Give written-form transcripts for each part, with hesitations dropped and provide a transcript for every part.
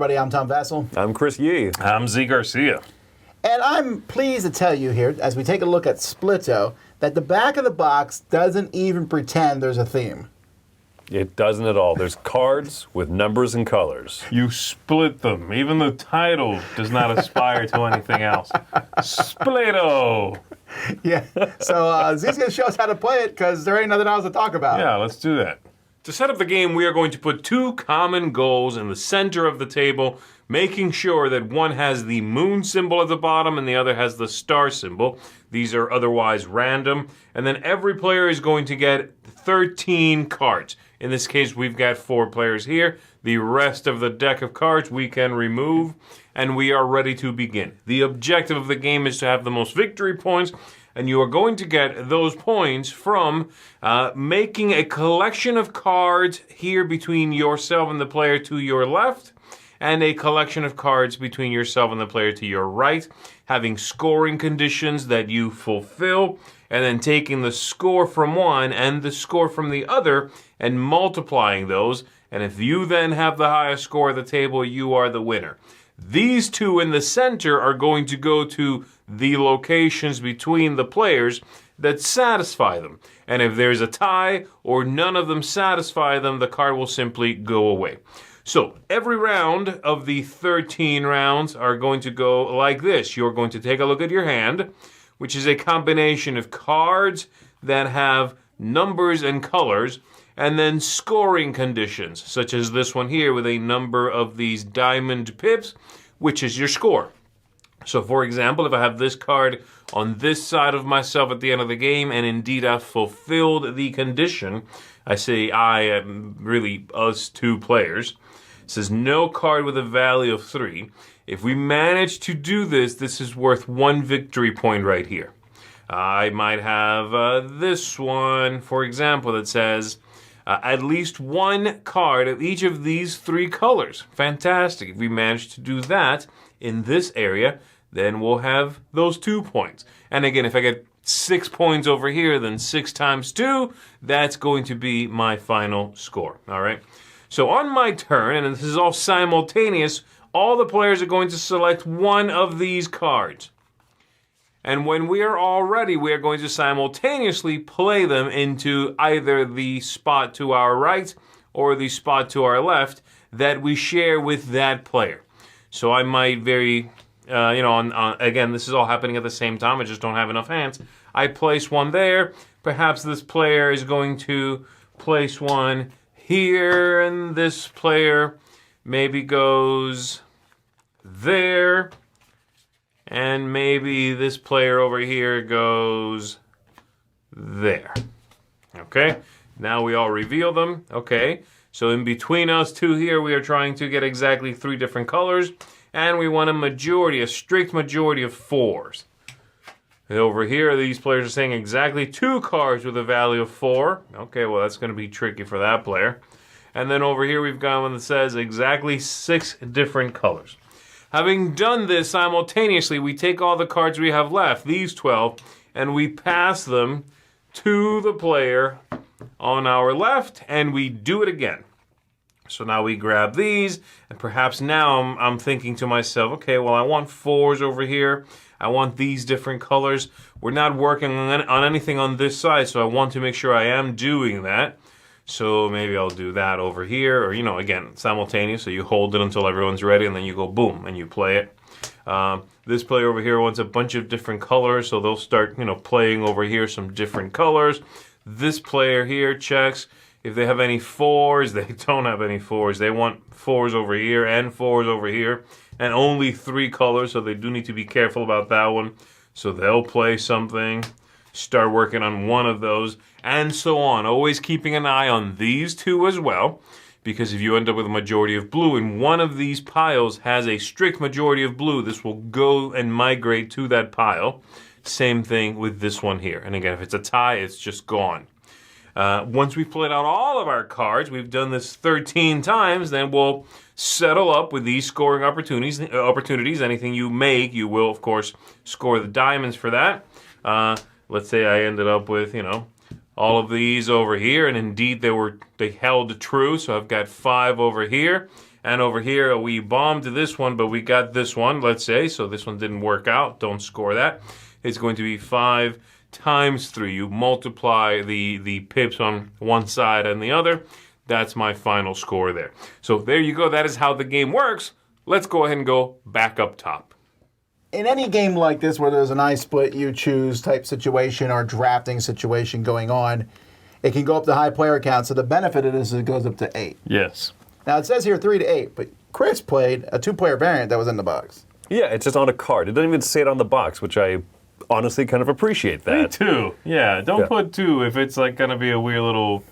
everybody. I'm Tom Vassell. I'm Chris Yee. I'm Z Garcia. And I'm pleased to tell you here, as we take a look at Splito, that the back of the box doesn't even pretend there's a theme. It doesn't at all. There's cards with numbers and colors. You split them. Even the title does not aspire to anything else. Splito. Yeah. So Z's going to show us how to play it because there ain't nothing else to talk about. Yeah, let's do that. To set up the game, we are going to put two common goals in the center of the table, making sure that one has the moon symbol at the bottom and the other has the star symbol. These are otherwise random. And then every player is going to get 13 cards. In this case, we've got 4 players here. The rest of the deck of cards we can remove, and we are ready to begin. The objective of the game is to have the most victory points, and you are going to get those points from making a collection of cards here between yourself and the player to your left, and a collection of cards between yourself and the player to your right, having scoring conditions that you fulfill, and then taking the score from one and the score from the other and multiplying those. And if you then have the highest score at the table, you are the winner. These two in the center are going to go to the locations between the players that satisfy them. And if there's a tie or none of them satisfy them, the card will simply go away. So every round of the 13 rounds are going to go like this. You're going to take a look at your hand, which is a combination of cards that have numbers and colors, and then scoring conditions, such as this one here with a number of these diamond pips, which is your score. So, for example, if I have this card on this side of myself at the end of the game, and indeed I've fulfilled the condition, I say I am really us two players. It says no card with a value of 3. If we manage to do this, this is worth 1 victory point right here. I might have this one, for example, that says at least 1 card of each of these 3 colors. Fantastic. If we manage to do that in this area, then we'll have those 2 points. And again, if I get 6 points over here, then 6 times 2, that's going to be my final score. All right. So on my turn, and this is all simultaneous, all the players are going to select one of these cards. And when we are all ready, we are going to simultaneously play them into either the spot to our right or the spot to our left that we share with that player. So I might again, this is all happening at the same time. I just don't have enough hands. I place one there. Perhaps this player is going to place one here, and this player maybe goes there. And maybe this player over here goes there. Okay, now we all reveal them. Okay, so in between us two here, we are trying to get exactly 3 different colors. And we want a strict majority of 4s. And over here, these players are saying exactly 2 cards with a value of 4. Okay, well, that's going to be tricky for that player. And then over here, we've got one that says exactly 6 different colors. Having done this simultaneously, we take all the cards we have left, these 12, and we pass them to the player on our left, and we do it again. So now we grab these, and perhaps now I'm thinking to myself, okay, well, I want 4s over here. I want these different colors. We're not working on anything on this side, so I want to make sure I am doing that. So maybe I'll do that over here, or, again, simultaneous. So you hold it until everyone's ready, and then you go boom, and you play it. This player over here wants a bunch of different colors, so they'll start, playing over here some different colors. This player here checks if they have any 4s. They don't have any 4s. They want 4s over here and 4s over here, and only 3 colors, so they do need to be careful about that one. So they'll play something, start working on one of those, and so on. Always keeping an eye on these 2 as well, because if you end up with a majority of blue and one of these piles has a strict majority of blue, this will go and migrate to that pile. Same thing with this one here. And again, if it's a tie, it's just gone. Once we've played out all of our cards, we've done this 13 times, then we'll settle up with these scoring opportunities. Anything you make, you will, of course, score the diamonds for that. Let's say I ended up with, all of these over here, and indeed they held true, so I've got 5 over here. And over here, we bombed this one, but we got this one, let's say. So this one didn't work out. Don't score that. It's going to be 5 times 3. You multiply the pips on one side and the other. That's my final score there. So there you go. That is how the game works. Let's go ahead and go back up top. In any game like this where there's an I split, you choose type situation or drafting situation going on, it can go up to high player count. So the benefit of this is it goes up to 8. Yes. Now it says here 3 to 8, but Chris played a 2-player variant that was in the box. Yeah, it's just on a card. It doesn't even say it on the box, which I honestly kind of appreciate that. Me too. Yeah, don't put 2 if it's like going to be a weird little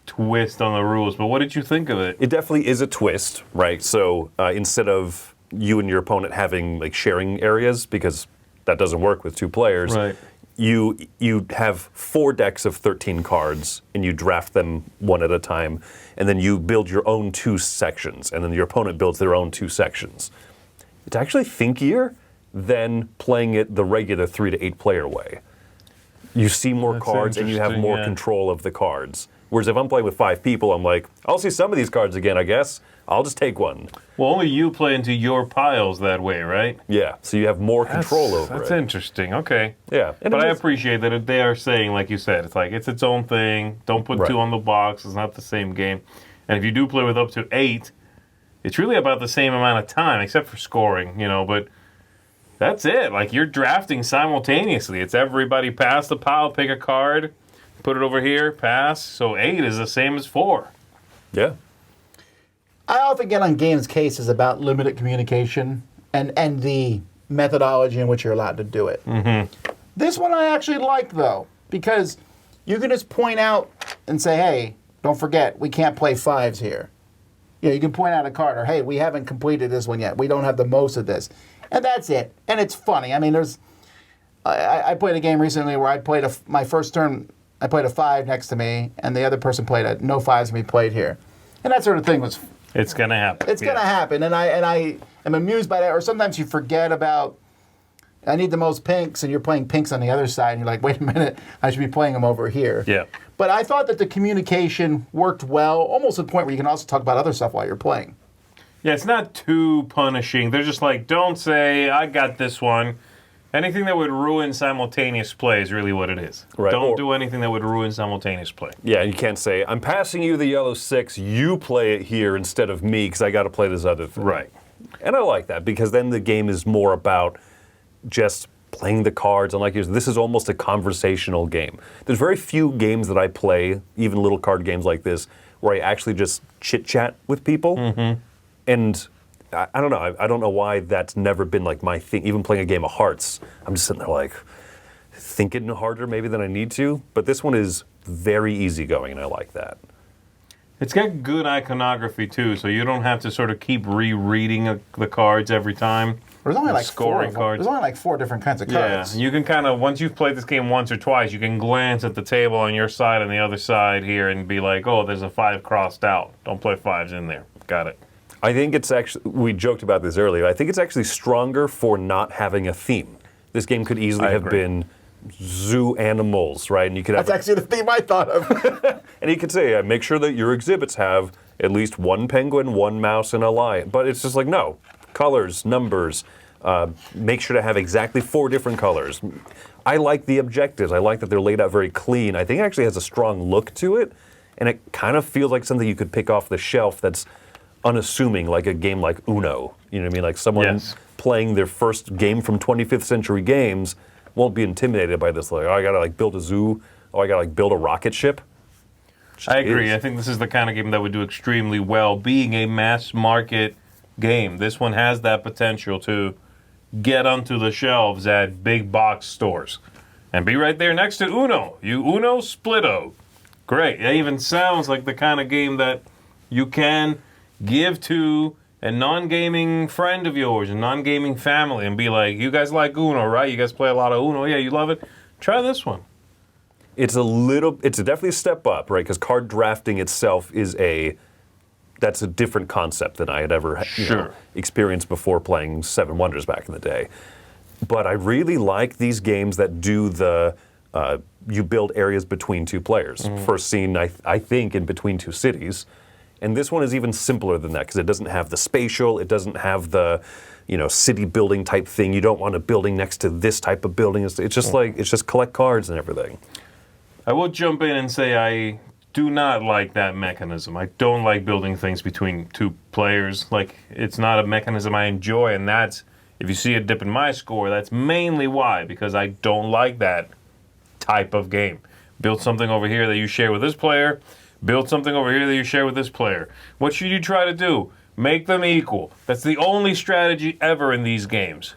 twist on the rules. But what did you think of it? It definitely is a twist, right? So instead of you and your opponent having like sharing areas, because that doesn't work with 2 players, Right. you have 4 decks of 13 cards, and you draft them one at a time, and then you build your own 2 sections, and then your opponent builds their own 2 sections. It's actually thinkier than playing it the regular 3 to 8 player way. You see more That's cards, and you have interesting, more yeah. control of the cards. Whereas if I'm playing with 5 people, I'm like, I'll see some of these cards again, I guess. I'll just take one. Well, only you play into your piles that way, right? Yeah, so you have more control over That's it. interesting. Okay. Yeah. And But it I is- appreciate that if they are saying, like you said, it's like it's its own thing. Don't put Right. 2 on the box. It's not the same game. And if you do play with up to 8, it's really about the same amount of time, except for scoring, But that's it. Like you're drafting simultaneously. It's everybody pass the pile, pick a card, put it over here, pass. So 8 is the same as 4. Yeah. I often get on games cases about limited communication and the methodology in which you're allowed to do it. Mm-hmm. This one I actually like, though, because you can just point out and say, hey, don't forget, we can't play 5s here. You can point out a card, or hey, we haven't completed this one yet. We don't have the most of this. And that's it. And it's funny. I mean, I played a game recently where I played my first turn, I played a 5 next to me, and the other person played no 5s and we played here. And that sort of thing was... It's going to happen. It's going to happen, and I am amused by that. Or sometimes you forget about, I need the most pinks, and you're playing pinks on the other side, and you're like, wait a minute, I should be playing them over here. Yeah. But I thought that the communication worked well, almost to the point where you can also talk about other stuff while you're playing. Yeah, it's not too punishing. They're just like, don't say, I got this one. Anything that would ruin simultaneous play is really what it is. Right. Don't do anything that would ruin simultaneous play. Yeah, you can't say, I'm passing you the yellow 6, you play it here instead of me because I got to play this other thing. Right. And I like that because then the game is more about just playing the cards. And like you said, this is almost a conversational game. There's very few games that I play, even little card games like this, where I actually just chit-chat with people. Mm-hmm. And I don't know. I don't know why that's never been like my thing. Even playing a game of Hearts, I'm just sitting there like thinking harder maybe than I need to. But this one is very easygoing, and I like that. It's got good iconography too, so you don't have to sort of keep rereading the cards every time. There's only like scoring four, cards. There's only like 4 different kinds of Yeah, cards. you can kind of, once you've played this game once or twice, you can glance at the table on your side and the other side here and be like, oh, there's a 5 crossed out. Don't play 5s in there. Got it. I think it's actually, we joked about this earlier, I think it's actually stronger for not having a theme. This game could easily have been zoo animals, right? And you could have That's actually the theme I thought of. and you could say, make sure that your exhibits have at least 1 penguin, 1 mouse, and a lion. But it's just like, no, colors, numbers, make sure to have exactly 4 different colors. I like the objectives. I like that they're laid out very clean. I think it actually has a strong look to it, and it kind of feels like something you could pick off the shelf that's unassuming, like a game like Uno. You know what I mean? Like someone playing their first game from 25th century games won't be intimidated by this. Like, oh, I gotta like build a zoo. Oh, I gotta like build a rocket ship. I agree. I think this is the kind of game that would do extremely well being a mass market game. This one has that potential to get onto the shelves at big box stores and be right there next to Uno. Uno Splito. Great. It even sounds like the kind of game that you can give to a non-gaming friend of yours, a non-gaming family, and be like, you guys like Uno, right? You guys play a lot of Uno. Yeah, you love it? Try this one. It's definitely a step up, right? Because card drafting itself that's a different concept than I had ever experienced before playing Seven Wonders back in the day. But I really like these games that do you build areas between 2 players. First scene, I think, in Between Two Cities, And this one is even simpler than that because it doesn't have the spatial, it doesn't have the, city building type thing. You don't want a building next to this type of building. It's just it's just collect cards and everything. I will jump in and say I do not like that mechanism. I don't like building things between two players. Like, it's not a mechanism I enjoy, and that's, if you see a dip in my score, that's mainly why, because I don't like that type of game. Build something over here that you share with this player, build something over here that you share with this player. What should you try to do? Make them equal. That's the only strategy ever in these games.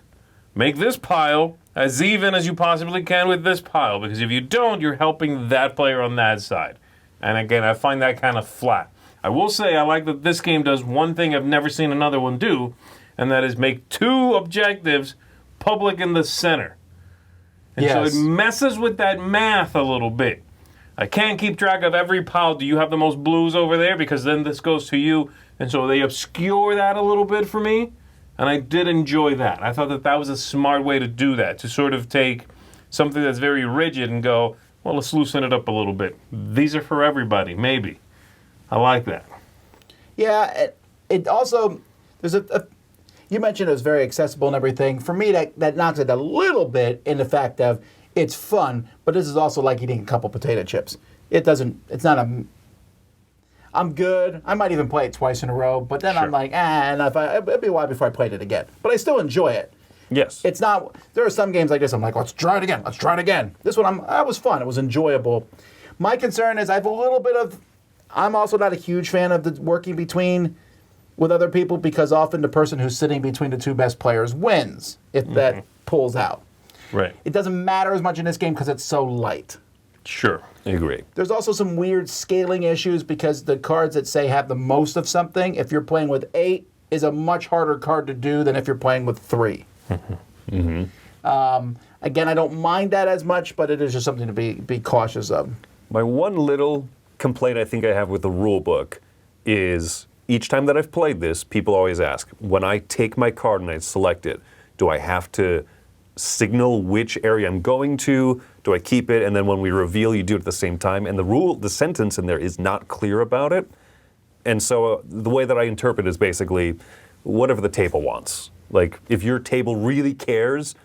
Make this pile as even as you possibly can with this pile, because if you don't, you're helping that player on that side. And again, I find that kind of flat. I will say I like that this game does one thing I've never seen another one do, and that is make two objectives public in the center. And so it messes with that math a little bit. I can't keep track of every pile. Do you have the most blues over there? Because then this goes to you. And so they obscure that a little bit for me. And I did enjoy that. I thought that that was a smart way to do that, to sort of take something that's very rigid and go, well, let's loosen it up a little bit. These are for everybody, maybe. I like that. Yeah, it also, there's you mentioned it was very accessible and everything. For me, that knocks it a little bit in the fact of it's fun, but this is also like eating a couple potato chips. It's not I'm good. I might even play it twice in a row, but then I'm like, and it'd be a while before I played it again. But I still enjoy it. Yes. It's not, there are some games like this, I'm like, let's try it again. This one, that was fun. It was enjoyable. My concern is I have a little bit of, I'm also not a huge fan of the working with other people because often the person who's sitting between the two best players wins if that pulls out. Right. It doesn't matter as much in this game because it's so light. Sure. I agree. There's also some weird scaling issues because the cards that say have the most of something, if you're playing with 8, is a much harder card to do than if you're playing with 3. Again, I don't mind that as much, but it is just something to be cautious of. My one little complaint I think I have with the rule book is each time that I've played this, people always ask, when I take my card and I select it, do I have to signal which area I'm going to? Do I keep it? And then when we reveal, you do it at the same time. And the sentence in there is not clear about it. And so the way that I interpret it is basically whatever the table wants. Like, if your table really cares,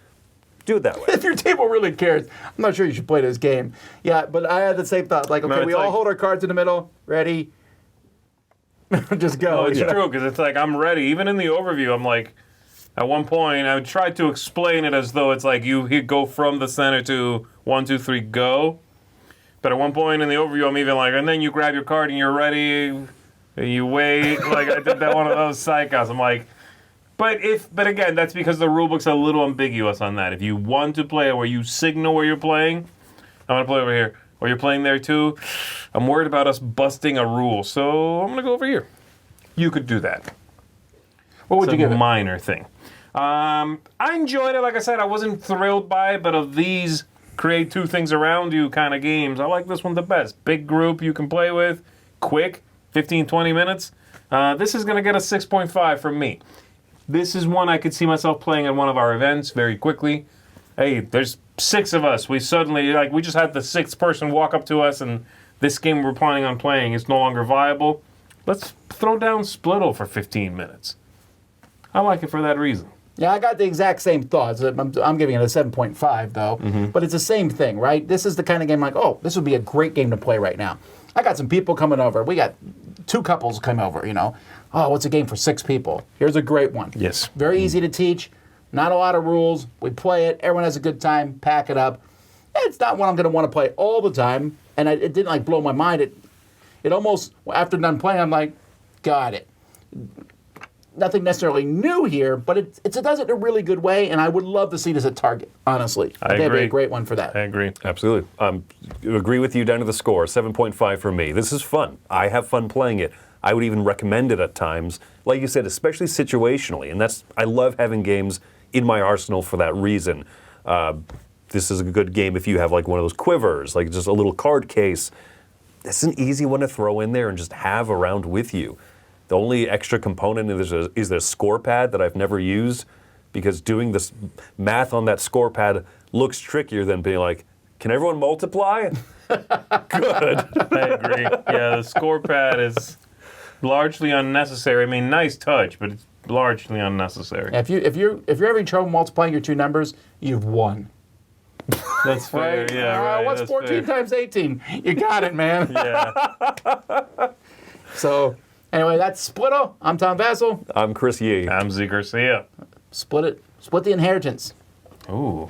do it that way. If your table really cares, I'm not sure you should play this game. Yeah, but I had the same thought. Like, okay, we all hold our cards in the middle. Ready? Just go. No, it's true, because it's like, I'm ready. Even in the overview, I'm like, at one point, I tried to explain it as though it's like you go from the center to 1, 2, 3, go. But at one point in the overview, I'm even like, and then you grab your card and you're ready, and you wait. Like, I did that one of those psychos. I'm like, but again, that's because the rulebook's a little ambiguous on that. If you want to play it where you signal where you're playing, I want to play over here. Or you're playing there too, I'm worried about us busting a rule, so I'm going to go over here. You could do that. What would you give it? It's a minor thing. I enjoyed it. Like I said, I wasn't thrilled by it, but of these create two things around you kind of games, I like this one the best. Big group you can play with, quick, 15, 20 minutes. This is going to get a 6.5 from me. This is one I could see myself playing at one of our events very quickly. Hey, there's 6 of us. We suddenly, we just had the 6th person walk up to us, and this game we're planning on playing is no longer viable. Let's throw down Splito for 15 minutes. I like it for that reason. Yeah, I got the exact same thoughts. I'm giving it a 7.5, though. But it's the same thing, right? This is the kind of game like, oh, this would be a great game to play right now. I got some people coming over. We got 2 couples come over, Oh, what's a game for 6 people? Here's a great one. Yes. Very easy to teach. Not a lot of rules. We play it. Everyone has a good time. Pack it up. It's not one I'm going to want to play all the time. And it didn't blow my mind. It almost, after done playing, I'm like, got it. Nothing necessarily new here, but it does it in a really good way, and I would love to see this at Target, honestly. I agree. That'd be a great one for that. I agree. Absolutely. Agree with you down to the score, 7.5 for me. This is fun. I have fun playing it. I would even recommend it at times. Like you said, especially situationally, and I love having games in my arsenal for that reason. This is a good game if you have one of those quivers, like just a little card case. It's an easy one to throw in there and just have around with you. The only extra component is the score pad that I've never used, because doing this math on that score pad looks trickier than being like, can everyone multiply? Good. I agree. Yeah, the score pad is largely unnecessary. I mean, nice touch, but it's largely unnecessary. If you're having trouble multiplying your two numbers, you've won. That's fair. Right? Yeah, right. What's that's 14 fair. times 18? You got it, man. Yeah. So, anyway, that's Splito. I'm Tom Vassell. I'm Chris Yee. I'm Z Garcia. Split it. Split the inheritance. Ooh.